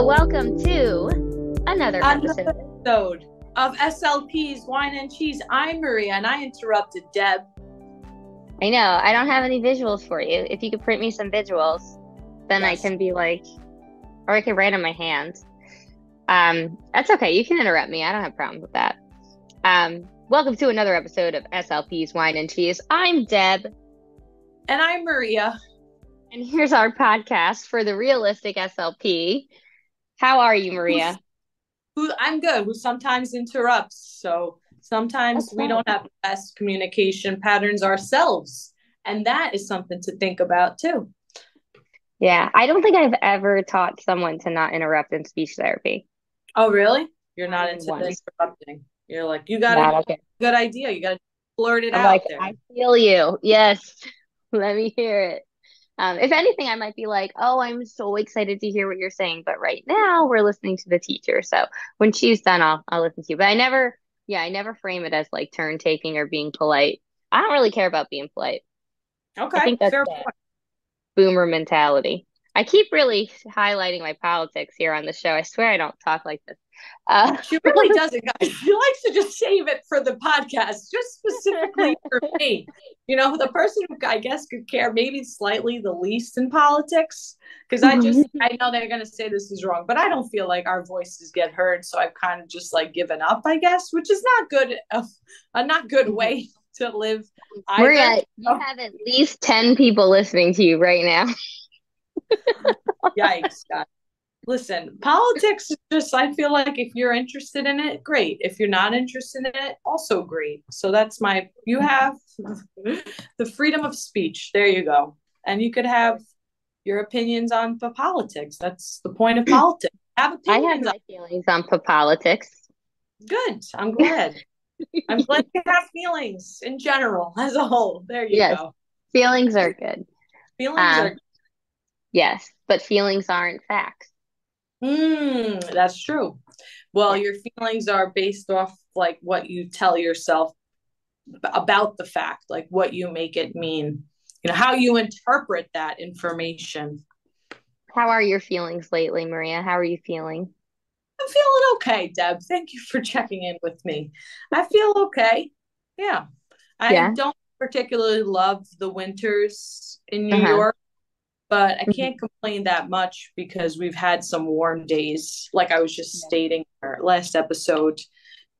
So welcome to another episode of SLP's Wine and Cheese. I'm Maria, and I interrupted Deb. I know, I don't have any visuals for you. If you could print me some visuals, then Yes. I can be like, or I can write on my hand. That's okay. You can interrupt me. I don't have problems with that. Welcome to another episode of SLP's Wine and Cheese. I'm Deb. And I'm Maria. And here's our podcast for the realistic SLP. How are you, Maria? I'm good. Who sometimes interrupts. So sometimes we don't have the best communication patterns ourselves. And that is something to think about too. Yeah, I don't think I've ever taught someone to not interrupt in speech therapy. Oh, really? You're not into interrupting. You're like, you got a good idea. You got to blurt it out there. I feel you. Yes. Let me hear it. If anything, I might be like, oh, I'm so excited to hear what you're saying. But right now we're listening to the teacher. So when she's done, I'll listen to you. But I never frame it as like turn taking or being polite. I don't really care about being polite. Okay. I think that's fair point. Boomer mentality. I keep really highlighting my politics here on the show. I swear I don't talk like this. She really doesn't, guys. She likes to just save it for the podcast, just specifically for me. You know, the person who I guess could care maybe slightly the least in politics, because I know they're going to say this is wrong, but I don't feel like our voices get heard. So I've kind of just like given up, I guess, which is not good, a not good way to live. Maria, you have at least 10 people listening to you right now. Yikes, guys. Listen, politics is just, I feel like if you're interested in it, great. If you're not interested in it, also great. So that's you have the freedom of speech. There you go. And you could have your opinions on politics. That's the point of politics. I have my feelings on politics. Good. I'm glad. I'm glad you have feelings in general as a whole. There you go. Feelings are good. Feelings are good. Yes, but feelings aren't facts. That's true. Well, your feelings are based off like what you tell yourself about the fact, like what you make it mean, you know, how you interpret that information. How are your feelings lately, Maria? How are you feeling? I'm feeling okay, Deb. Thank you for checking in with me. I feel okay. Yeah. I don't particularly love the winters in New York. But I can't complain that much because we've had some warm days. Like I was just stating in our last episode,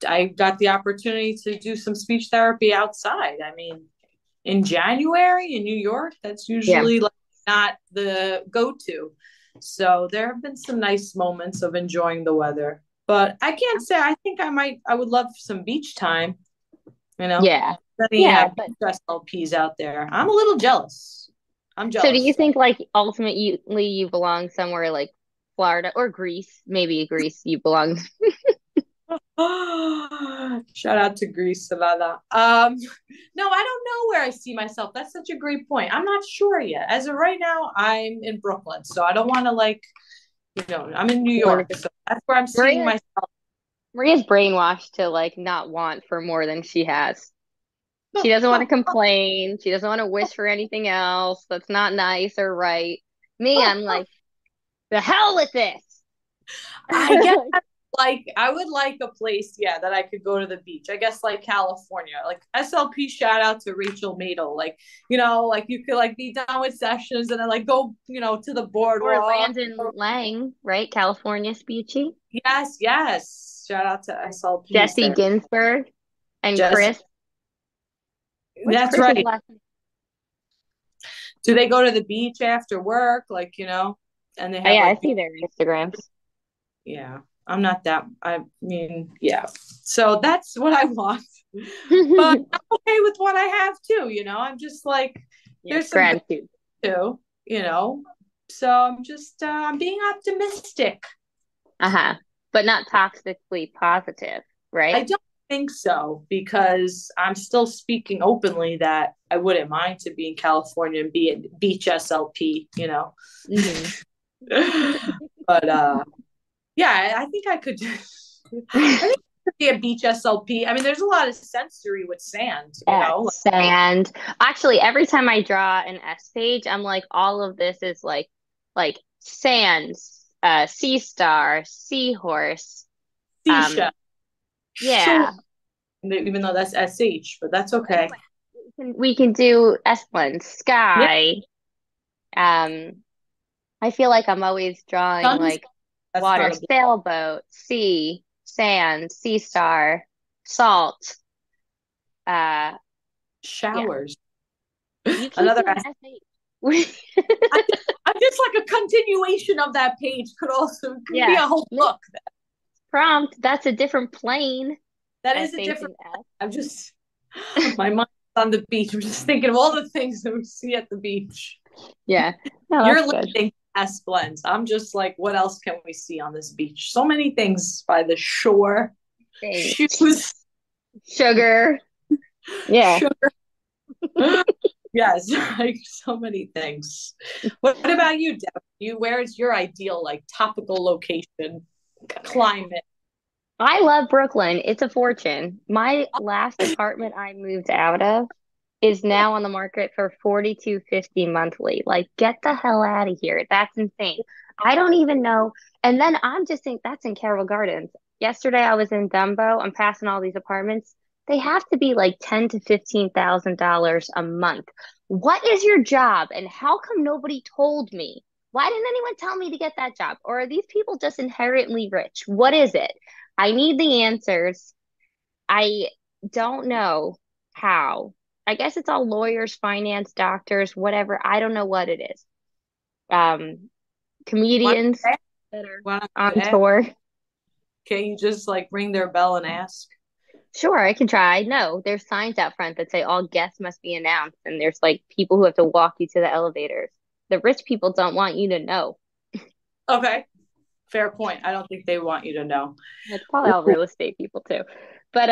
I got the opportunity to do some speech therapy outside. I mean, in January in New York, that's usually like not the go-to. So there have been some nice moments of enjoying the weather. But I can't say, I think I would love some beach time. You know? Yeah. Beach SLPs out there. I'm a little jealous. I'm jealous. So do you think like ultimately you belong somewhere like Florida or Greece? Maybe Greece you belong. Shout out to Greece, Savannah. No, I don't know where I see myself. That's such a great point. I'm not sure yet. As of right now, I'm in Brooklyn. So I don't want to like, you know, I'm in New York. So that's where I'm seeing myself. Maria's brainwashed to like not want for more than she has. She doesn't want to complain. She doesn't want to wish for anything else that's not nice or right. Me, I'm like, the hell with this. I guess I would like a place, that I could go to the beach. I guess like California, like SLP shout out to Rachel Madel. Like, you know, like you could like be done with sessions and then like go, you know, to the boardwalk. Or Landon Lang, right? California Speechy. Yes. Shout out to SLP. Jesse Ginsburg and Chris. That's right. Do they go to the beach after work? Like, you know, and they have I see their Instagrams. Yeah, I'm not that. I mean, so that's what I want. But I'm okay with what I have too. You know, I'm just like, there's some gratitude too, you know, so I'm just, I'm being optimistic. But not toxically positive, right? I don't think so, because I'm still speaking openly that I wouldn't mind to be in California and be at beach SLP, you know. But I think I could be a beach SLP. I mean, there's a lot of sensory with sand, you know. Sand. Actually, every time I draw an S page, I'm like, all of this is like sand, Sea Star, Seahorse. Seashell. Sure. Yeah. Even though that's SH, but that's Wait, okay. we can do Esplin, Yeah. Sky. Um, I feel like I'm always drawing Suns. like That's water, not a sailboat, sea, sand, sea star, salt. Uh, yeah, showers. you keep Another doing SH. I just like a continuation of that page could be Yeah, a whole next book. prompt. That's a different plane. That is a SH different. and S. I'm just my mind's on the beach. I'm just thinking of all the things that we see at the beach. Yeah, no, You're that's good. listing S blends. I'm just like, what else can we see on this beach? So many things by the shore. Thanks. Shoes, Sugar. Yeah. sugar. Yes, like so many things. What about you, Deb? Where's your ideal like topical location, climate? I love Brooklyn. It's a fortune. My last apartment I moved out of is now on the market for 42.50 monthly. Like, get the hell out of here. That's insane. I don't even know. And then I'm just think that's in Carroll Gardens. Yesterday I was in Dumbo. I'm passing all these apartments. They have to be like 10 to $15,000 a month. What is your job? And how come nobody told me? Why didn't anyone tell me to get that job? Or are these people just inherently rich? What is it? I need the answers. I don't know how. I guess it's all lawyers, finance, doctors, whatever. I don't know what it is. Um, Why comedians don't that are why don't you on ask? tour. Can you just like ring their bell and ask? Sure, I can try. No, there's signs out front that say all guests must be announced, and there's like people who have to walk you to the elevators. The rich people don't want you to know. Okay, fair point. I don't think they want you to know. It's probably all real estate people too. But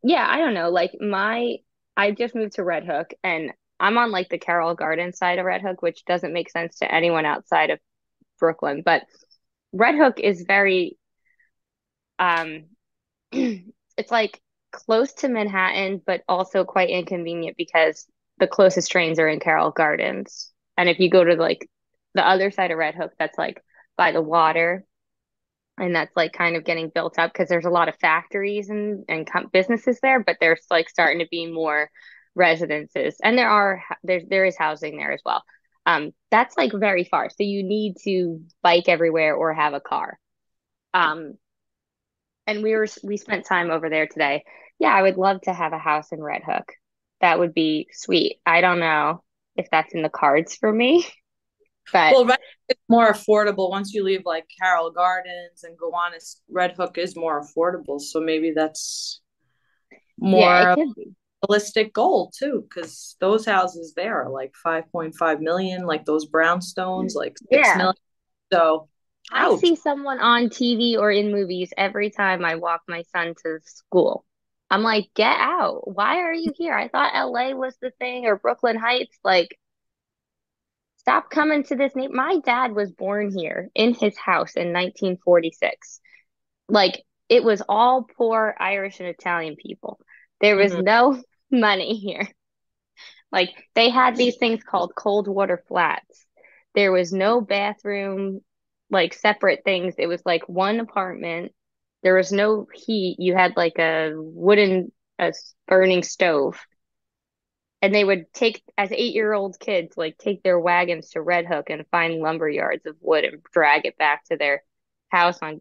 yeah, I don't know. Like I just moved to Red Hook and I'm on like the Carroll Gardens side of Red Hook, which doesn't make sense to anyone outside of Brooklyn. But Red Hook is very um it's like close to Manhattan, but also quite inconvenient because the closest trains are in Carroll Gardens. And if you go to like the other side of Red Hook, that's like by the water and that's like kind of getting built up because there's a lot of factories and businesses there, but there's like starting to be more residences, and there is housing there as well. That's like very far, so you need to bike everywhere or have a car. Um, and we spent time over there today. Yeah, I would love to have a house in Red Hook. That would be sweet. I don't know if that's in the cards for me, but Well, it's more affordable once you leave like Carroll Gardens and Gowanus. Red Hook is more affordable, so maybe that's yeah, it more could be. realistic goal too, because those houses there are like 5.5 million, like those brownstones, like six Yeah. million. So, I ouch. see someone on TV or in movies every time I walk my son to school. I'm like, get out. Why are you here? I thought LA was the thing or Brooklyn Heights. Like, stop coming to this neighbor. My dad was born here in his house in 1946. Like, it was all poor Irish and Italian people. There was Mhm. no money here. Like, they had these things called cold water flats. There was no bathroom, like separate things. It was like one apartment. There was no heat. You had like a burning stove. And they would take, as 8-year-old kids, like take their wagons to Red Hook and find lumber yards of wood and drag it back to their house on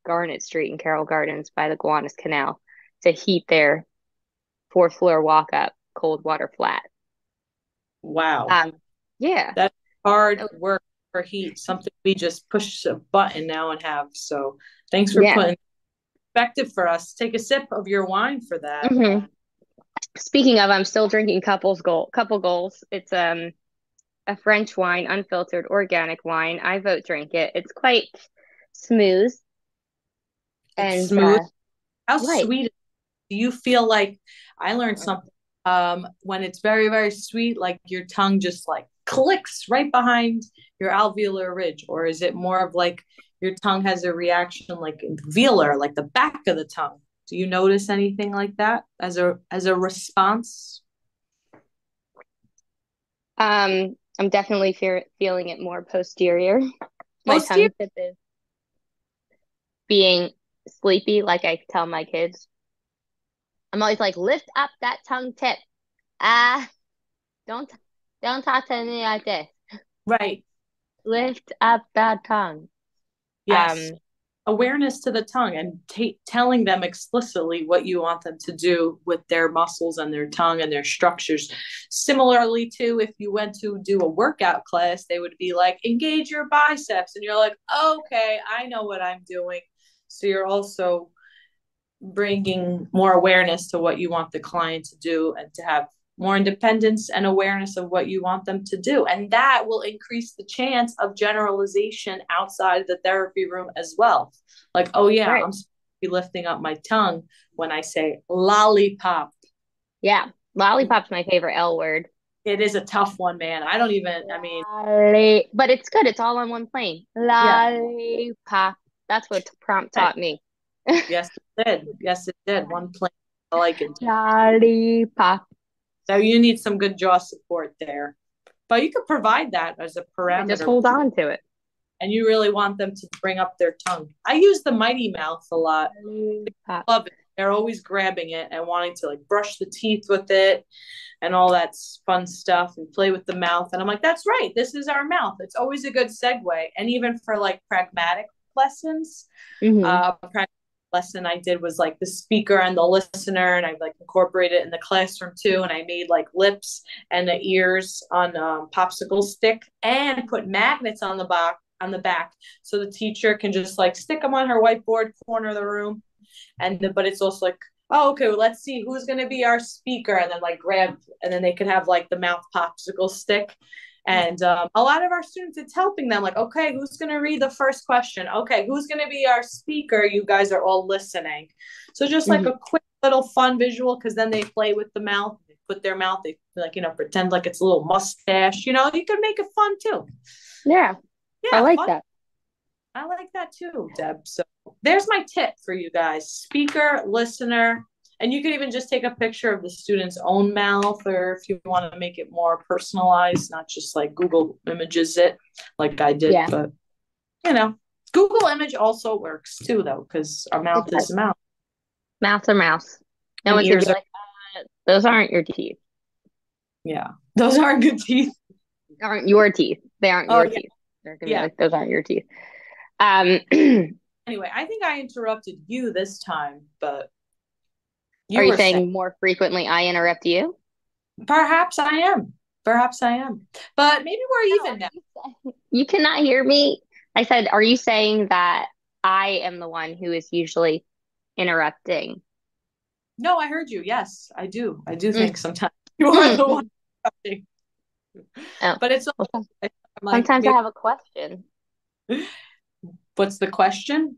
Garnet Street in Carroll Gardens by the Gowanus Canal to heat their 4th floor walk up cold water flat. Wow. Um, yeah. That's hard work for heat, something we just push a button now and have. So, thanks for Yeah. putting perspective for us. Take a sip of your wine for that. hmm Speaking of, I'm still drinking couple goals. It's a French wine, unfiltered organic wine. I vote drink it. It's quite smooth It's and smooth. How light. sweet do you feel like I learned something when it's very, very sweet, like your tongue just like clicks right behind your alveolar ridge? Or is it more of like your tongue has a reaction like velar, like the back of the tongue? Do you notice anything like that as a response? I'm definitely feeling it more posterior. My Posterior? tongue tip is. being sleepy, like I tell my kids. I'm always like, lift up that tongue tip. Ah, don't don't talk to me like this. Right. Lift up that tongue. Yes. Um, Awareness to the tongue and telling them explicitly what you want them to do with their muscles and their tongue and their structures. Similarly, to if you went to do a workout class, they would be like, engage your biceps. And you're like, okay, I know what I'm doing. So you're also bringing more awareness to what you want the client to do and to have more independence and awareness of what you want them to do. And that will increase the chance of generalization outside the therapy room as well. Like, oh, yeah, right. I'm supposed to be lifting up my tongue when I say lollipop. Yeah. Lollipop's my favorite L word. It is a tough one, man. I don't even, I mean, But it's good. It's all on one plane. yeah, Lollipop. That's what prompt taught me. yes, it did. Yes, it did. One plane. I like it. Lollipop. So you need some good jaw support there. But you could provide that as a Yeah, just parameter hold on to it. and you really want them to bring up their tongue. I use the mighty mouth a lot. Lollipop. I love it. They're always grabbing it and wanting to like brush the teeth with it and all that fun stuff and play with the mouth. And I'm like, that's right. This is our mouth. It's always a good segue. And even for like pragmatic lessons, Hmm. pragmatic lesson I did was like the speaker and the listener, and I like incorporated it in the classroom too. And I made like lips and the ears on popsicle stick and put magnets on the back so the teacher can just like stick them on her whiteboard corner of the room. But it's also like, oh, okay, well, let's see who's going to be our speaker, and then like grab, and then they could have like the mouth popsicle stick. And a lot of our students, it's helping them like, okay, who's going to read the first question? Okay, who's going to be our speaker? You guys are all listening. So just like Hmm. a quick little fun visual, because then they play with the mouth, they put their mouth, they like, pretend like it's a little mustache, you could make it fun too. Yeah, I Yeah, like fun. that. I like that too, Deb. So there's my tip for you guys: speaker, listener, and you can even just take a picture of the student's own mouth, or if you want to make it more personalized, not just like Google images it like I did, Yeah, but you know, Google image also works too, though, because our it mouth is does. a mouth Mouth or mouse. No and one's gonna ears be are, like, those aren't your teeth. yeah, those aren't good teeth. Aren't your teeth. They aren't Oh, your yeah, teeth. They're gonna be yeah. like, those aren't your teeth. Um, Anyway, I think I interrupted you this time, but are you you were saying, saying more frequently I interrupt you? perhaps I am. Perhaps I am. But maybe we're No, even now. you cannot hear me. I said, are you saying that I am the one who is usually interrupting? No, I heard you. Yes, I do. I do Mm, think sometimes you are mm, the one mm. talking. Oh, But it's well, I'm like, sometimes I maybe, have a question. what's the question?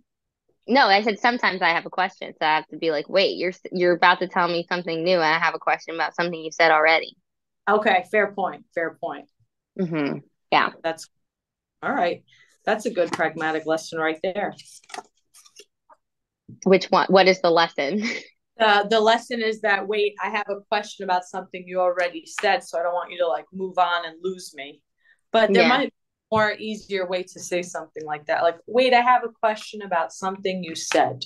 No, I said sometimes I have a question, so I have to be like, wait, you're about to tell me something new, and I have a question about something you said already. Okay, fair point. Fair point. Hmm. Yeah. That's all right. That's a good pragmatic lesson right there. Which one? What is the lesson? The lesson is that, wait, I have a question about something you already said, so I don't want you to like move on and lose me. But there Yeah. might be a more easier way to say something like that. Like, wait, I have a question about something you said.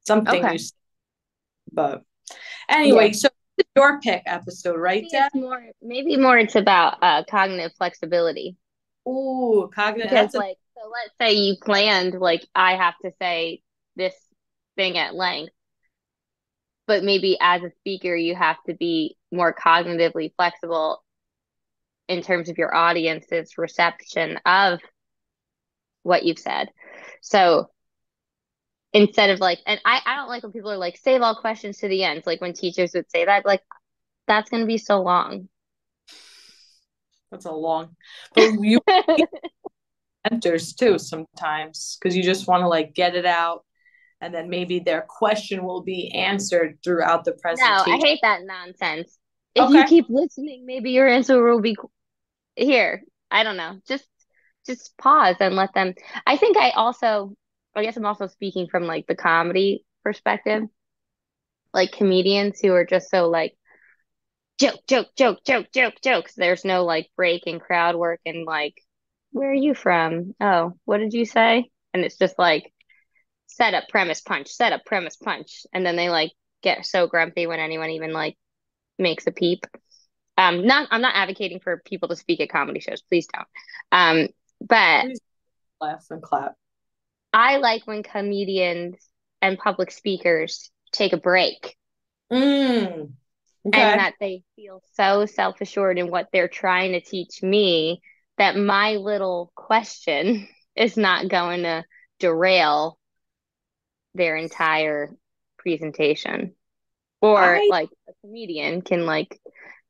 Something you Okay. said. But Yeah. anyway, so your pick episode, right, Maybe Deb? maybe more it's about cognitive flexibility. Ooh, cognitive. Because That's a like, so let's say you planned like I have to say this thing at length, but maybe as a speaker you have to be more cognitively flexible in terms of your audience's reception of what you've said. So instead of like, and I don't like when people are like, save all questions to the end. Like when teachers would say that, like, that's going to be so long. that's a long, but you enters too sometimes because you just want to like get it out, and then maybe their question will be answered throughout the No, I presentation. hate that nonsense. If you Okay. keep listening, maybe your answer will be here. I don't know. Just pause and let them. I think I guess I'm also speaking from like the comedy perspective, like comedians who are just so like joke, joke, joke, joke, joke, jokes. There's no like break in crowd work and like, where are you from? Oh, what did you say? And it's just like setup, premise, punch, setup, premise, punch. And then they like get so grumpy when anyone even like makes a peep. Not I'm not advocating for people to speak at comedy shows. Please don't. But Please laugh and clap. I like when comedians and public speakers take a break Mm, and okay. that they feel so self-assured in what they're trying to teach me that my little question is not going to derail their entire presentation. Or I like a comedian can like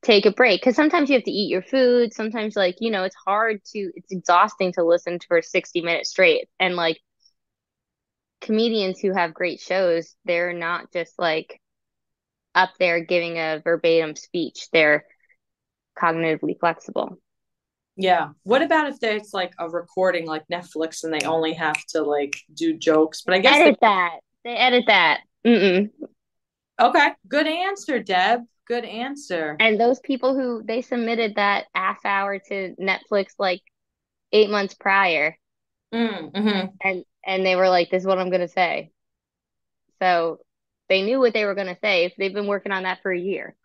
take a break because sometimes you have to eat your food. Sometimes like, it's exhausting to listen to for 60 minutes straight. And like comedians who have great shows, they're not just like up there giving a verbatim speech. They're cognitively flexible. Yeah. What about if there's like a recording like Netflix and they only have to like do jokes? But I guess the Edit that. They edit that. Mm-mm. okay, good answer, Deb. Good answer. And those people who they submitted that half hour to Netflix like 8 months prior, Mm-hmm. and they were like, "This is what I'm gonna say." So they knew what they were gonna say if they've been working on that for a year.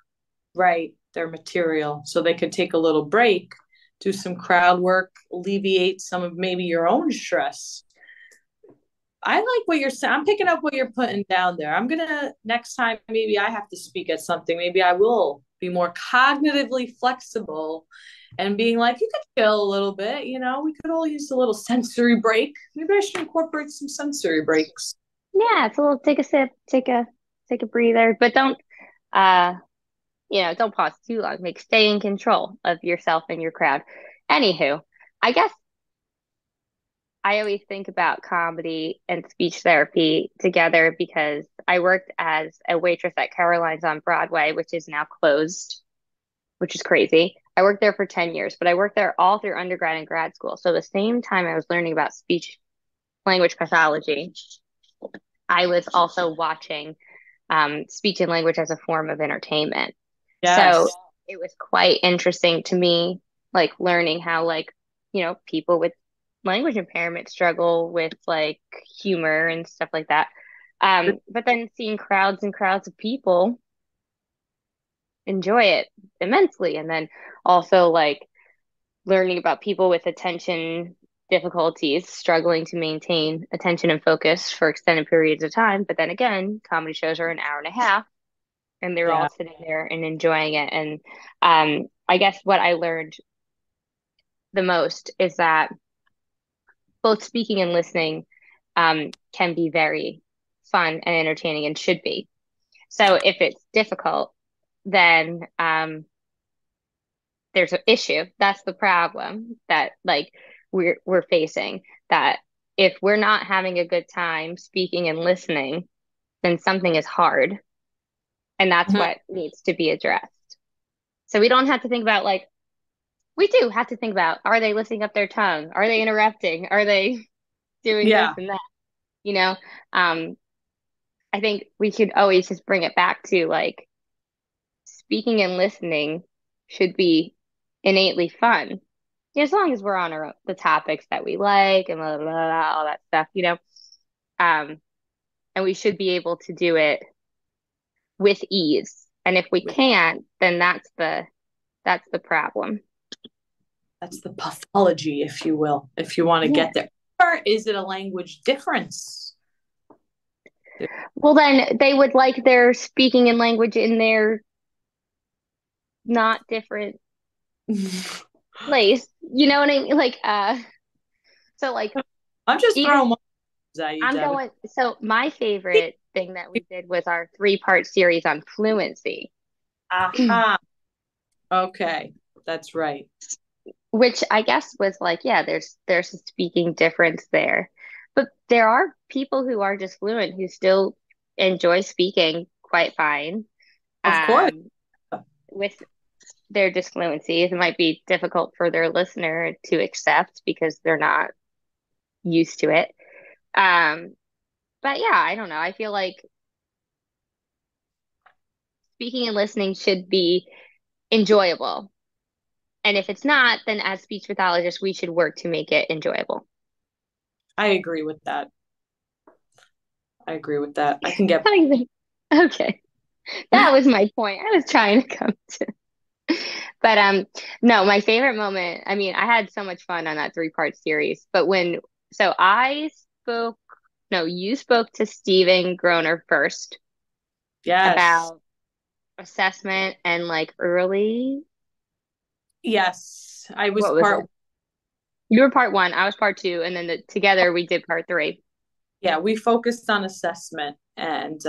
Right. Their material. So they could take a little break, do some crowd work, alleviate some of maybe your own stress. I like what you're saying. I'm picking up what you're putting down there. I'm gonna next time maybe I have to speak at something. Maybe I will be more cognitively flexible and being like, you could chill a little bit. We could all use a little sensory break. Maybe I should incorporate some sensory breaks. Yeah, it's a little take a sip, take a breather, but uh don't pause too long. Like stay in control of yourself and your crowd. Anywho, I guess I always think about comedy and speech therapy together because I worked as a waitress at Caroline's on Broadway, which is now closed, which is crazy. I worked there for 10 years, but I worked there all through undergrad and grad school. So the same time I was learning about speech language pathology, I was also watching speech and language as a form of entertainment. So Yes. it was quite interesting to me, like learning how, like, people with language impairment struggle with like humor and stuff like that. But then seeing crowds and crowds of people enjoy it immensely. And then also like learning about people with attention difficulties, struggling to maintain attention and focus for extended periods of time. But then again, comedy shows are an hour and a half and they're all Yeah. sitting there and enjoying it. And I guess what I learned the most is that both speaking and listening can be very fun and entertaining and should be. So if it's difficult, then there's an issue. That's the problem that like we're facing. That if we're not having a good time speaking and listening, then something is hard, and that's Mhm. what needs to be addressed. So we don't have to think about like we do have to think about are they lifting up their tongue? Are they interrupting? Are they doing this Yeah. and that? You know, um, I think we should always just bring it back to like speaking and listening should be innately fun. As long as we're on the topics that we like and blah, blah, blah, all that stuff. Um, and we should be able to do it with ease. And if we can't, then that's the problem. That's the pathology, if you will, if you want to Yeah. get there. Or is it a language difference? Well, then they would like their speaking and language in their not different place. You know what I mean? Like, so like I'm just even throwing one at you, I'm Deb. going, so my favorite thing that we did was our 3-part series on fluency, Aha. Okay. That's right. which I guess was like, yeah, there's a speaking difference there. But there are people who are just fluent who still enjoy speaking quite fine. Of course. Um, with their disfluencies, it might be difficult for their listener to accept because they're not used to it. Um, but yeah, I don't know. I feel like speaking and listening should be enjoyable. And if it's not, then as speech pathologists, we should work to make it enjoyable. I agree with that. I agree with that. I can get. Okay. That was my point. I was trying to come to. But no, my favorite moment, I mean, I had so much fun on that three-part series, but so I spoke, no, you spoke to Stephen Groner first Yes. about assessment and like early, Yes. I was what was part. it? You were part one, I was part two, and then together we did part three. Yeah, we focused on assessment, and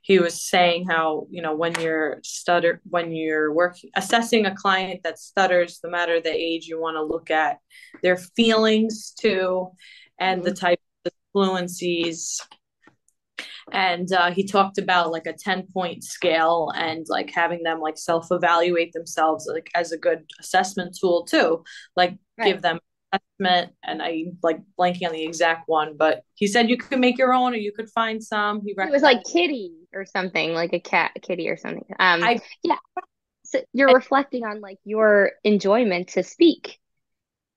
he was saying how, when you're working assessing a client that stutters, no matter the age, you want to look at their feelings too, and the Mhm. type of fluencies. And he talked about like a 10-point scale, and like having them like self-evaluate themselves like as a good assessment tool too, like Right. give them assessment. And I like blanking on the exact one, but he said you could make your own or you could find some. He It was like recommended. kitty or something, like a cat, kitty or something. I, Yeah. So you're I reflecting on like your enjoyment to speak.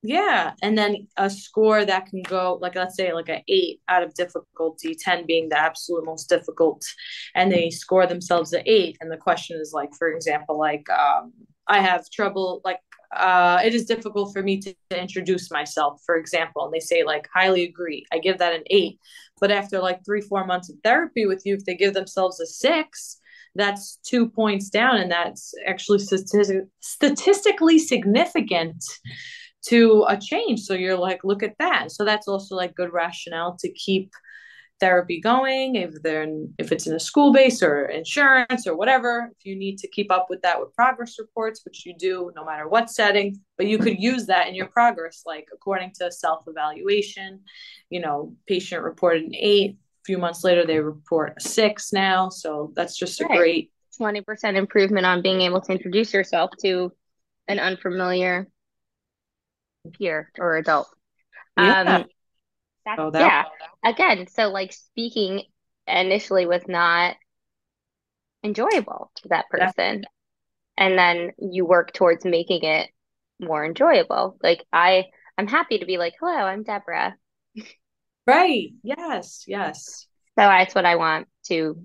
Yeah, and then a score that can go like, let's say like an 8 out of difficulty, 10 being the absolute most difficult, and they score themselves an 8. And the question is like, for example, like I have trouble like it is difficult for me to introduce myself, for example, and they say like highly agree. I give that an 8, but after like 3-4 months of therapy with you, if they give themselves a 6, that's 2 points down, and that's actually statistically significant to a change. So you're like, look at that. So that's also like good rationale to keep therapy going, if it's in a school base or insurance or whatever. If you need to keep up with that with progress reports, which you do no matter what setting, but you could use that in your progress, like according to self-evaluation, patient reported an 8, a few months later they report a 6 now. So that's just a Right. great. 20% improvement on being able to introduce yourself to an unfamiliar peer or adult. Yeah. Um, that's So that. yeah. Again, so like speaking initially was not enjoyable to that That. person, and then you work towards making it more enjoyable. Like I'm happy to be like, hello, I'm Deborah. Right. Yes. Yes. So that's what I want to.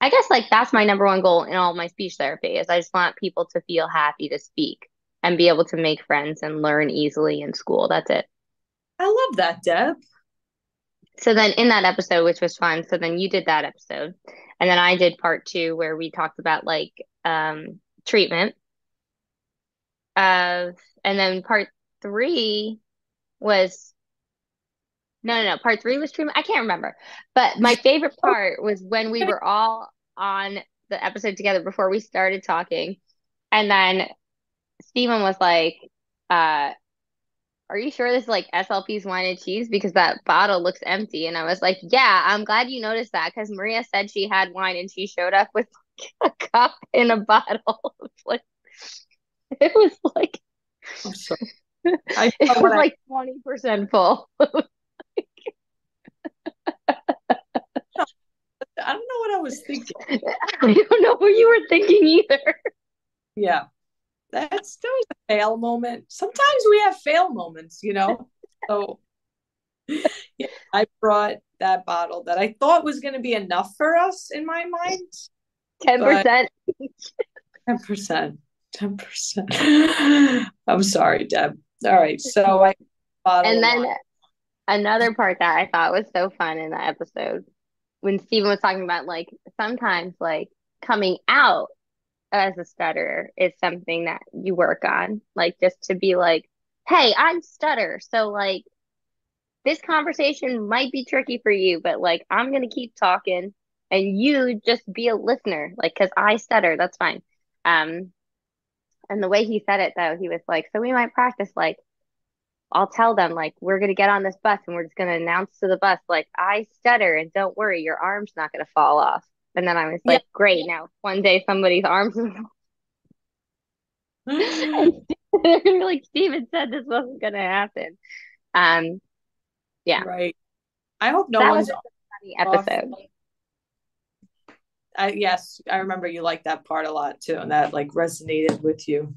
I guess like that's my number one goal in all my speech therapy is I just want people to feel happy to speak and be able to make friends and learn easily in school. That's it. I love that, Deb. So then in that episode, which was fun, so then you did that episode. And then I did part two where we talked about like treatment of and then part three was no, part three was treatment. I can't remember. But my favorite Oh, part was when we were all on the episode together before we started talking. And then Stephen was like, uh, are you sure this is like SLP's wine and cheese? Because that bottle looks empty. And I was like, yeah, I'm glad you noticed that because Maria said she had wine and she showed up with a cup in a bottle. Like it was like I'm sorry. I it know was what like 20% full. I don't know what I was thinking. I don't know what you were thinking either. Yeah, that was a fail moment. Sometimes we have fail moments. So yeah, I brought that bottle that I thought was going to be enough for us in my mind, but 10%. 10%, 10%. I'm sorry, Deb. All right, so I bottle And of then wine. another part that I thought was so fun in that episode when Steven was talking about like sometimes like coming out as a stutterer is something that you work on. Like just to be like, hey, I'm stutter. So like this conversation might be tricky for you, but like I'm gonna keep talking and you just be a listener. Like, cause I stutter, that's fine. Um, and the way he said it though, he was like, so we might practice like I'll tell them like we're gonna get on this bus and we're just gonna announce to the bus like I stutter and don't worry, your arm's not gonna fall off. And then I was Yeah. like, great, now one day somebody's arms and like Steven said this wasn't gonna happen. Um, yeah, Right. I hope no that was one's just a funny off. episode. Yes, I remember you liked that part a lot too, and that like resonated with you.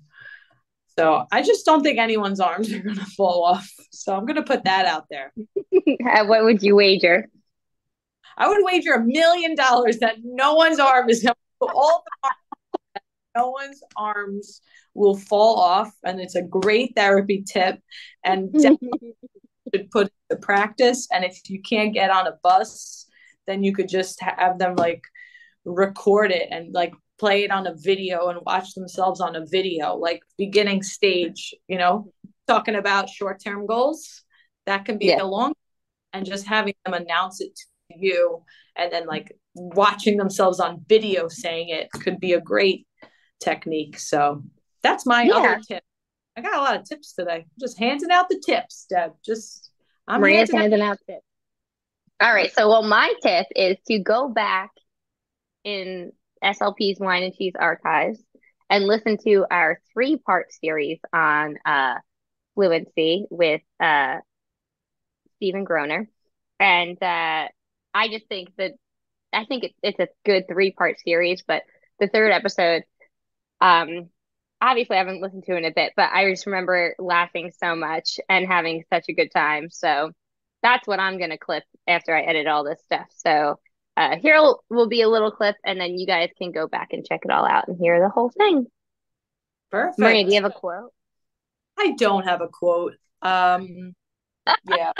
So I just don't think anyone's arms are gonna fall off. So I'm gonna put that out there. What would you wager? I would wager $1 million that no one's arm is all the no one's arms will fall off, and it's a great therapy tip, and definitely should put it to practice. And if you can't get on a bus, then you could just have them like record it and like play it on a video and watch themselves on a video, like beginning stage, talking about short-term goals. That can be a long, and just having them announce it to you and then like watching themselves on video saying it could be a great technique. So that's my other tip. I got a lot of tips today. Just handing out the tips, Deb. I'm Maria's handing out tips. All right. So, my tip is to go back in SLP's Wine and Cheese archives and listen to our 3-part series on fluency with Stephen Groner. And I just think it's a good 3-part series, but the 3rd episode, obviously I haven't listened to it in a bit, but I just remember laughing so much and having such a good time. So that's what I'm going to clip after I edit all this stuff. So here will be a little clip, and then you guys can go back and check it all out and hear the whole thing. Perfect. Maria, do you have a quote? I don't have a quote. Yeah.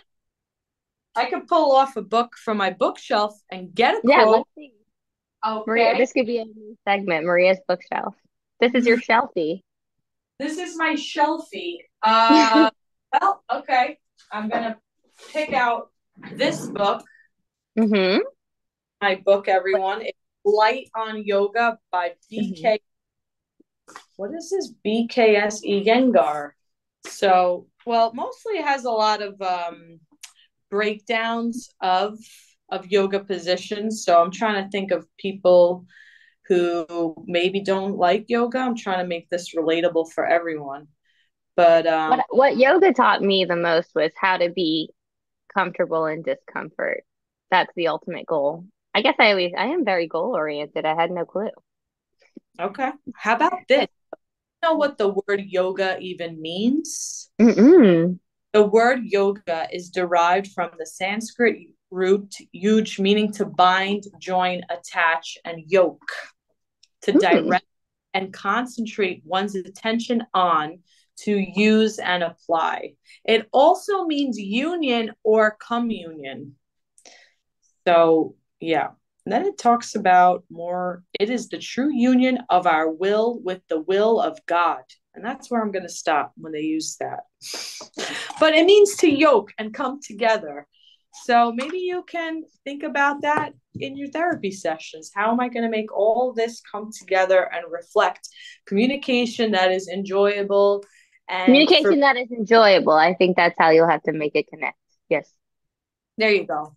I could pull off a book from my bookshelf and get a quote. Yeah, let's see. Okay. Maria, this could be a new segment, Maria's bookshelf. This is your shelfie. This is my shelfie. Well, okay. I'm going to pick out this book. Mm-hmm. My book, everyone. It's Light on Yoga by BK. What is this? BKS Iyengar. So, well, mostly it has a lot of breakdowns of yoga positions. So I'm trying to think of people who maybe don't like yoga. I'm trying to make this relatable for everyone. But what yoga taught me the most was how to be comfortable in discomfort. That's the ultimate goal. I guess I am very goal oriented. I had no clue. Okay. How about this? You know what the word yoga even means? Mm-mm. The word yoga is derived from the Sanskrit root yuj, meaning to bind, join, attach, and yoke, to direct and concentrate one's attention on, to use and apply. It also means union or communion. So, yeah. And then it talks about more, it is the true union of our will with the will of God. And that's where I'm going to stop when they use that. But it means to yoke and come together. So maybe you can think about that in your therapy sessions. How am I going to make all this come together and reflect communication that is enjoyable? And communication that is enjoyable. I think that's how you'll have to make it connect. Yes. There you go.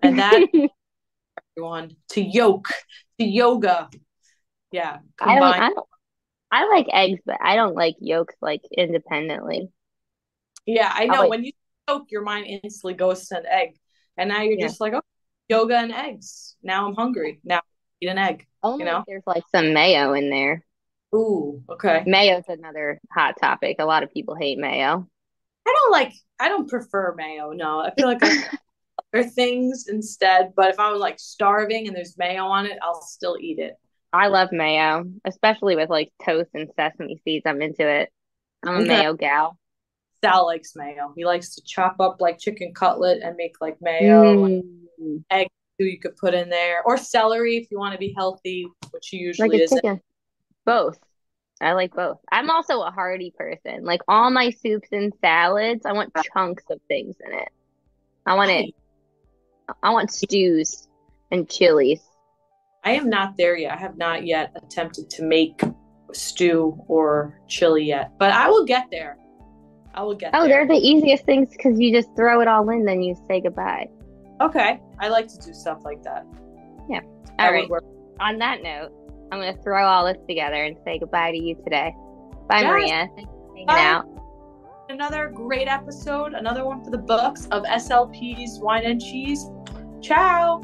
And that, everyone, to yoke, to yoga. Yeah. I like eggs, but I don't like yolks like independently. Yeah, I know. When you yolk, your mind instantly goes to an egg. And now you're just like, oh, yoga and eggs. Now I'm hungry. Now eat an egg. Only if there's like some mayo in there. Ooh, okay. Mayo's another hot topic. A lot of people hate mayo. I don't prefer mayo. No, I feel like other things instead. But if I'm like starving and there's mayo on it, I'll still eat it. I love mayo, especially with like toast and sesame seeds. I'm into it. I'm a mayo gal. Sal likes mayo. He likes to chop up like chicken cutlet and make like mayo and egg you could put in there, or celery if you want to be healthy, which usually isn't. Chicken. Both. I like both. I'm also a hearty person. Like all my soups and salads, I want chunks of things in it. I want stews and chilies. I am not there yet. I have not yet attempted to make stew or chili yet, but I will get there. They're the easiest things because you just throw it all in, then you say goodbye. Okay. I like to do stuff like that. Yeah. All right. On that note, I'm going to throw all this together and say goodbye to you today. Bye, Maria. Thanks for hanging out. Another great episode. Another one for the books of SLP's Wine and Cheese. Ciao.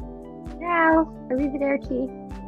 Ciao. Arrivederci.